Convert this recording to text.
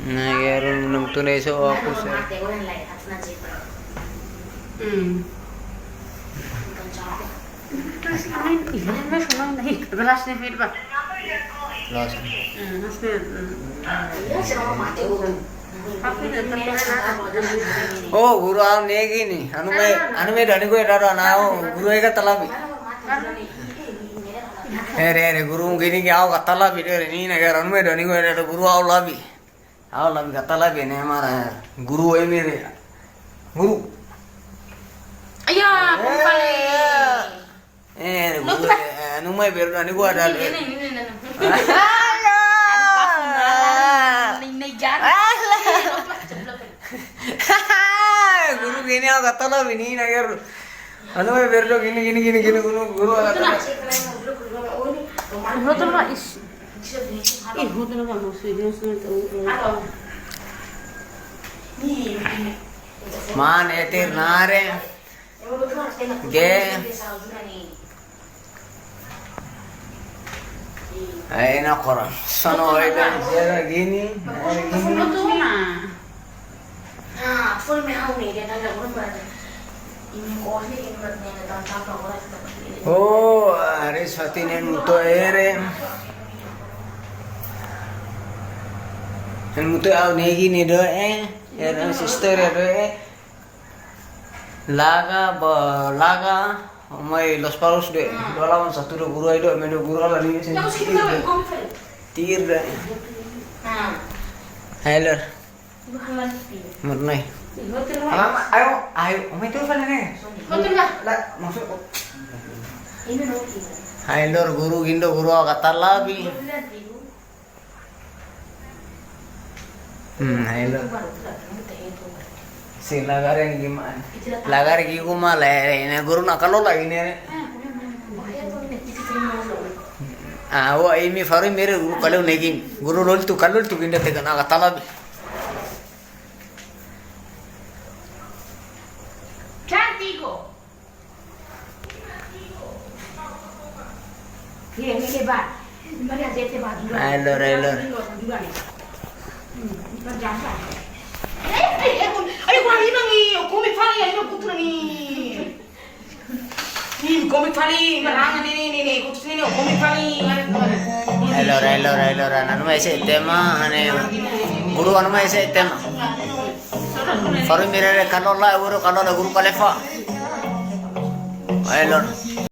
Nah, ya belum tunai so aku sih. Los. Oh, guru am negi ni. Anu me dani ko etara na guru eka talabi. Ere guru gini ki आओ katala bi ere ni na anu me dani ko etara guru आओ labi. आओ labi katala bi ne हमारा guru है मेरे. Guru. Ayah, kembali. Guru anu me beru dani ko ada. Guru gini aku kata lah ini nagar, anu me berdo gini guru kata lah. Hotel lah is, hotel lah maksudnya Man etir nare, ge, enak orang, sono itu jaga gini. Full में हम नहीं रहना लगभग बड़ा ini kau ni ini berarti dalam tahap orang seperti ini. Oh, hari swati nen muto ere. Nen muto au negi ni do ere sister ere. Laga, mai los palos de dolawan satu do guru itu mendo guru ala ni sen. Tir. Heller. Mernai. Ayo, umay tu pala ni. Hotel lah. Maksud. Hailor guru gindo guru kata labi. Hailor. Si lagar yang gimana? Lagar gimana lah? Ini guru nak kalau lagi ni. Wah ini faru mere guru kalau negin. Guru lol tu gindo tekan kata labi. Cantico. Iya, ini lebar. Mari ada teh baju. Hailor. Ayo kau ini nangi, komik fali ayo putra ni. Ni komik fali, merang ni, kutu ni komik fali. Hailor, anu macam tema, ane guru anu macam tema. Faru mere kalau lah guru kalefa. Hailor.